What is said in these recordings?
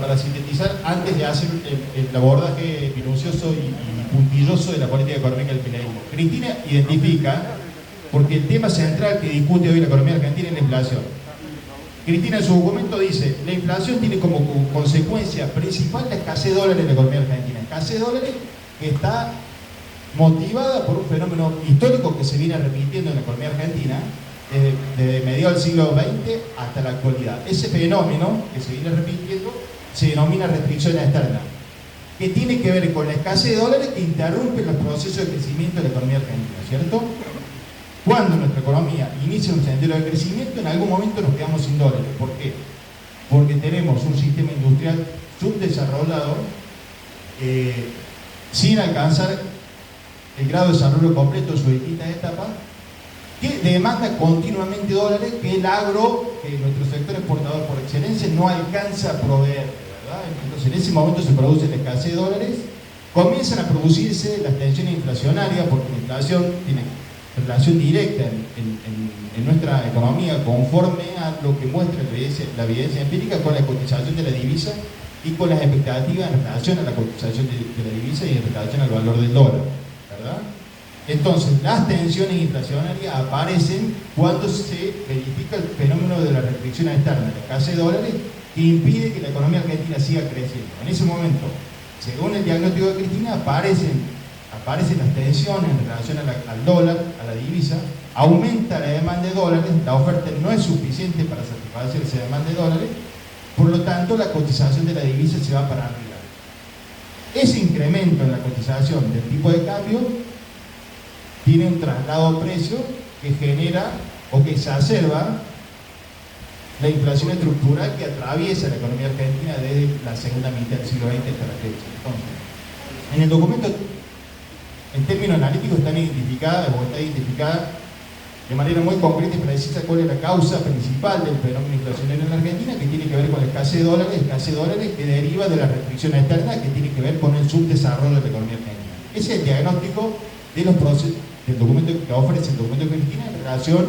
para sintetizar, antes de hacer el abordaje minucioso y puntilloso de la política económica del milenismo. Cristina identifica, porque el tema central que discute hoy la economía argentina es la inflación. Cristina en su documento dice, la inflación tiene como consecuencia principal la escasez de dólares en la economía argentina. Escasez de dólares que está motivada por un fenómeno histórico que se viene repitiendo en la economía argentina desde mediados del siglo XX hasta la actualidad. Ese fenómeno que se viene repitiendo se denomina restricción externa, que tiene que ver con la escasez de dólares que interrumpe los procesos de crecimiento de la economía argentina, ¿cierto? Cuando nuestra economía inicia un sendero de crecimiento, en algún momento nos quedamos sin dólares. ¿Por qué? Porque tenemos un sistema industrial subdesarrollado, sin alcanzar el grado de desarrollo completo de sus distintas etapas, que demanda continuamente dólares que el agro, que nuestro sector exportador por excelencia, no alcanza a proveer, ¿verdad? Entonces en ese momento se produce la escasez de dólares, comienzan a producirse las tensiones inflacionarias, porque la inflación tiene relación directa en nuestra economía conforme a lo que muestra la evidencia empírica con la cotización de la divisa y con las expectativas en relación a la cotización de la divisa y en relación al valor del dólar, ¿verdad? Entonces, las tensiones inflacionarias aparecen cuando se verifica el fenómeno de la restricción externa, la escasez de dólares, que impide que la economía argentina siga creciendo. En ese momento, según el diagnóstico de Cristina, aparecen las tensiones en relación al dólar, a la divisa, aumenta la demanda de dólares, la oferta no es suficiente para satisfacer esa demanda de dólares, por lo tanto la cotización de la divisa se va para arriba. Ese incremento en la cotización del tipo de cambio tiene un traslado de precio que genera o que exacerba la inflación estructural que atraviesa la economía argentina desde la segunda mitad del siglo XX hasta la fecha. Entonces, en el documento, en términos analíticos, está identificada de manera muy concreta y precisa cuál es la causa principal del fenómeno inflacionario en la Argentina, que tiene que ver con la escasez de dólares que deriva de la restricción externa, que tiene que ver con el subdesarrollo de la economía argentina. Ese es el diagnóstico de los procesos del documento que ofrece el documento de Cristina en relación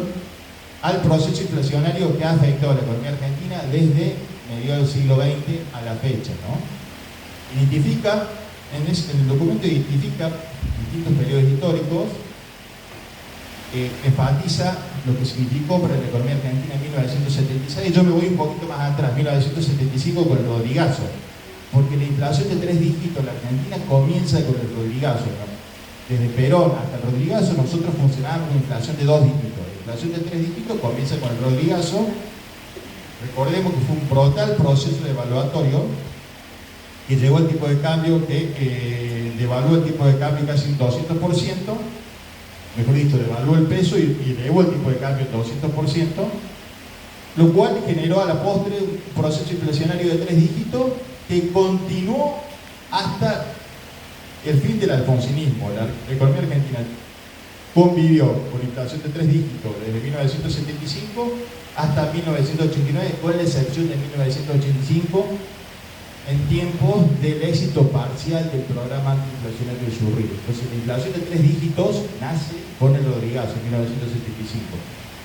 al proceso inflacionario que ha afectado a la economía argentina desde mediados del siglo XX a la fecha, ¿no? Identifica, en el documento identifica distintos periodos históricos, enfatiza lo que significó para la economía argentina en 1976. Yo me voy un poquito más atrás, 1975 con el Rodrigazo, porque la inflación de 3 dígitos en la Argentina comienza con el Rodrigazo, ¿no? Desde Perón hasta el Rodrigazo nosotros funcionábamos con inflación de 2 dígitos. La inflación de 3 dígitos comienza con el Rodrigazo. Recordemos que fue un brutal proceso devaluatorio que llevó el tipo de cambio, que devaluó el tipo de cambio casi un 200%, mejor dicho, devaluó el peso y elevó el tipo de cambio un 200%, lo cual generó a la postre un proceso inflacionario de 3 dígitos que continuó hasta el fin del alfonsinismo. La economía argentina convivió con inflación de 3 dígitos desde 1975 hasta 1989, con la excepción de 1985, en tiempos del éxito parcial del programa antiinflacionario de Surrey. Entonces, la inflación de 3 dígitos nace con el Rodrigazo en 1975.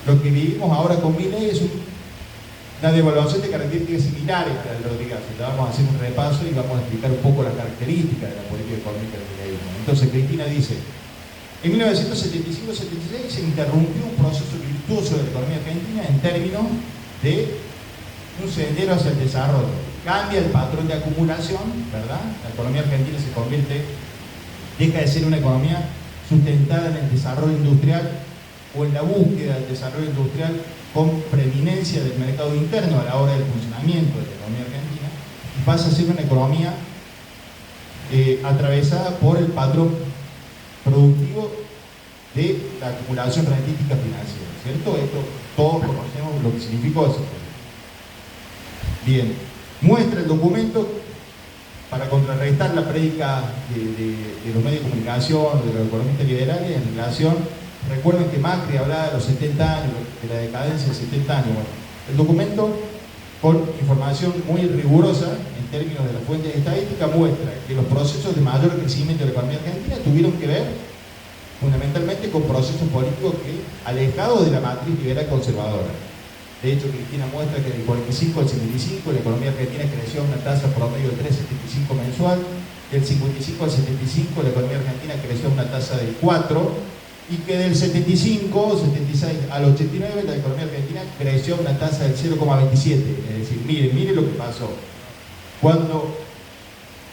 Lo que vivimos ahora con Milei es una devaluación de características similares a la del Rodrigazo. Ya vamos a hacer un repaso y vamos a explicar un poco las características de la política económica del Milei. Entonces, Cristina dice, en 1975-76 se interrumpió un proceso virtuoso de la economía argentina en términos de un sendero hacia el desarrollo. Cambia el patrón de acumulación, ¿verdad? La economía argentina deja de ser una economía sustentada en el desarrollo industrial o en la búsqueda del desarrollo industrial con preeminencia del mercado interno a la hora del funcionamiento de la economía argentina, y pasa a ser una economía atravesada por el patrón productivo de la acumulación rentística financiera, ¿cierto? Esto todos conocemos lo que significó eso. Bien, muestra el documento para contrarrestar la prédica de los medios de comunicación, de los economistas liberales en relación. Recuerden que Macri hablaba de los 70 años, de la decadencia de 70 años. Bueno, el documento, con información muy rigurosa en términos de las fuentes estadísticas, muestra que los procesos de mayor crecimiento de la economía argentina tuvieron que ver fundamentalmente con procesos políticos que alejados de la matriz liberal conservadora. De hecho, Cristina muestra que del 45 al 75 la economía argentina creció a una tasa promedio de 3,75 mensual, del 55 al 75 la economía argentina creció a una tasa del 4, y que del 75, 76 al 89 la economía argentina creció a una tasa del 0,27. Es decir, miren lo que pasó. Cuando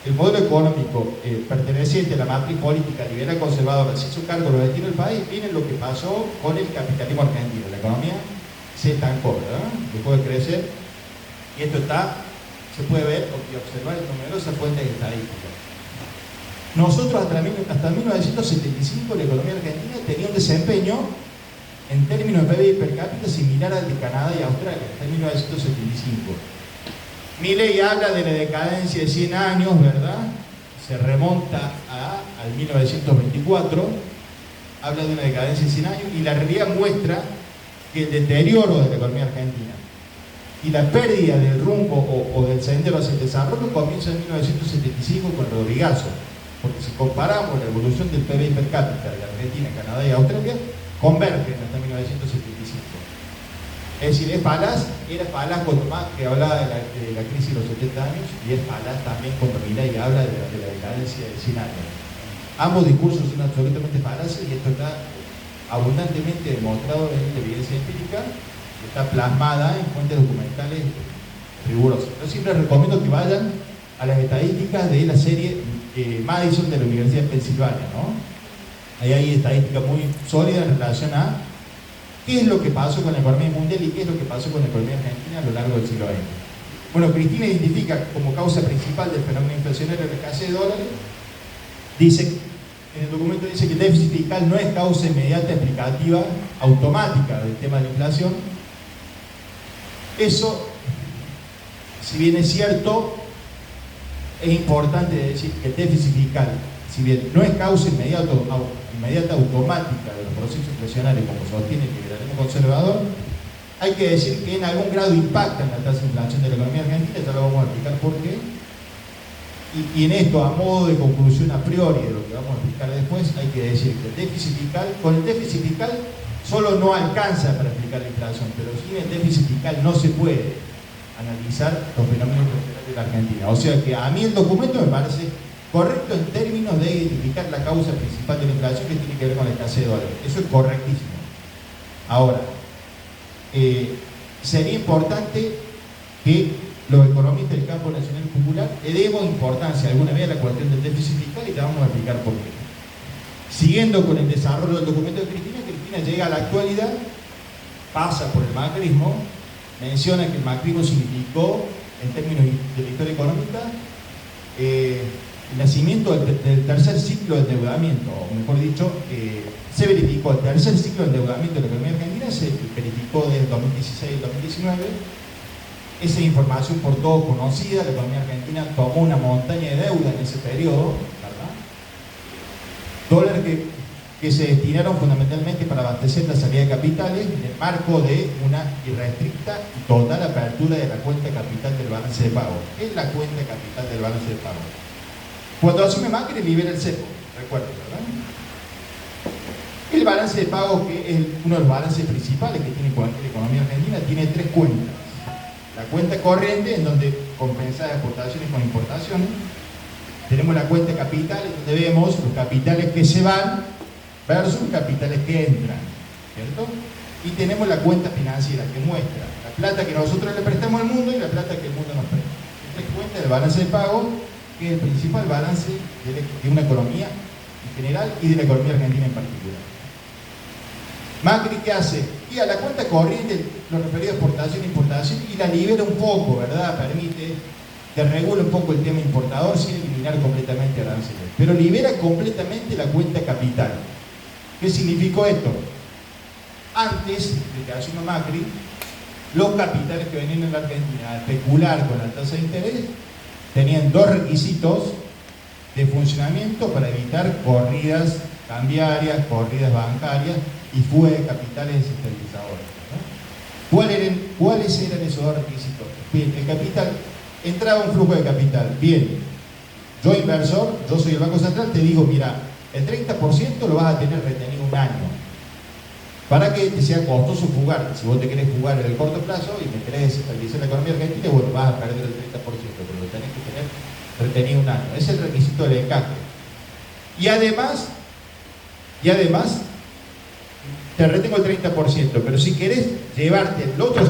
el modelo económico perteneciente a la matriz política liberal conservadora se hizo cargo de los destinos del país, miren lo que pasó con el capitalismo argentino. La economía se estancó, ¿verdad? Dejó de crecer, y esto se puede ver y observar en numerosas fuentes estadísticas. Nosotros hasta 1975 la economía argentina tenía un desempeño en términos de PIB per cápita similar al de Canadá y Australia, hasta 1975. Milei habla de la decadencia de 100 años, ¿verdad? Se remonta al 1924, habla de una decadencia de 100 años, y la realidad muestra que el deterioro de la economía argentina y la pérdida del rumbo o del sendero hacia el desarrollo comienza en 1975 con Rodrigazo. Porque si comparamos la evolución del PIB per cápita de Argentina, Canadá y Australia, convergen hasta 1975. Es decir, era falaz cuando Macri hablaba de la crisis de los 70 años, y es falaz también cuando Milei habla de la decadencia de 100 años. Ambos discursos son absolutamente falaces, y esto está abundantemente demostrado en la evidencia empírica, está plasmada en fuentes documentales rigurosas. Yo siempre recomiendo que vayan a las estadísticas de la serie Madison de la Universidad de Pensilvania, ¿no? Ahí hay estadísticas muy sólidas en relación a qué es lo que pasó con la economía mundial y qué es lo que pasó con la economía argentina a lo largo del siglo XX. Bueno, Cristina identifica como causa principal del fenómeno inflacionario la escasez de dólares. En el documento dice que el déficit fiscal no es causa inmediata, explicativa, automática del tema de la inflación. Eso, si bien es cierto, es importante decir que el déficit fiscal, si bien no es causa inmediata automática de los procesos inflacionarios, como sostiene el liberalismo conservador, hay que decir que en algún grado impacta en la tasa de inflación de la economía argentina. Ya lo vamos a explicar por qué. Y en esto, a modo de conclusión a priori de lo que vamos a explicar después, hay que decir que con el déficit fiscal solo no alcanza para explicar la inflación, pero sin el déficit fiscal no se puede analizar los fenómenos de la Argentina. O sea que a mí el documento me parece correcto en términos de identificar la causa principal de la inflación, que tiene que ver con la escasez de dólares. Eso es correctísimo. Ahora, sería importante que los economistas del campo nacional y popular le demos importancia alguna vez a la cuestión del déficit fiscal, y te vamos a explicar por qué. Siguiendo con el desarrollo del documento de Cristina llega a la actualidad, pasa por el macrismo, menciona que el macrismo significó, en términos de la historia económica, el nacimiento del tercer ciclo de endeudamiento, o mejor dicho, se verificó el tercer ciclo de endeudamiento de la economía argentina, se verificó desde 2016 al 2019. Esa información por todos conocida, la economía argentina tomó una montaña de deuda en ese periodo, ¿verdad? Dólares que se destinaron fundamentalmente para abastecer la salida de capitales en el marco de una irrestricta y total apertura de la cuenta capital del balance de pago. ¿Qué es la cuenta capital del balance de pago? Cuando asume Macri, libera el cepo, recuerden, ¿verdad? El balance de pago, que es uno de los balances principales que tiene cualquier economía argentina, tiene tres cuentas. La cuenta corriente, en donde compensa exportaciones con importaciones. Tenemos la cuenta capital, en donde vemos los capitales que se van versus capitales que entran, ¿cierto? Y tenemos la cuenta financiera, que muestra la plata que nosotros le prestamos al mundo y la plata que el mundo nos presta. Esta es cuenta del balance de pago, que es el principal balance de una economía en general y de la economía argentina en particular. Macri, ¿qué hace? Y a la cuenta corriente lo referido a exportación e importación, y la libera un poco, ¿verdad? Permite que regule un poco el tema importador sin eliminar completamente aranceles, pero libera completamente la cuenta capital. ¿Qué significó esto? Antes de que asuma Macri, los capitales que venían en la Argentina a especular con la tasa de interés tenían dos requisitos de funcionamiento para evitar corridas cambiarias, corridas bancarias y fuga de capitales desestabilizadores, ¿no? ¿Cuáles eran esos dos requisitos? Bien, el capital, entraba un flujo de capital. Bien, yo inversor, yo soy el Banco Central, te digo, mira, el 30% lo vas a tener retenido un año. para que te sea costoso fugar. Si vos te querés fugar en el corto plazo y me querés estabilizar la economía argentina, bueno, vas a perder el 30%, pero lo tenés que tener retenido un año. Ese es el requisito del encaje. Y además, te retengo el 30%, pero si querés llevarte el otro